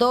2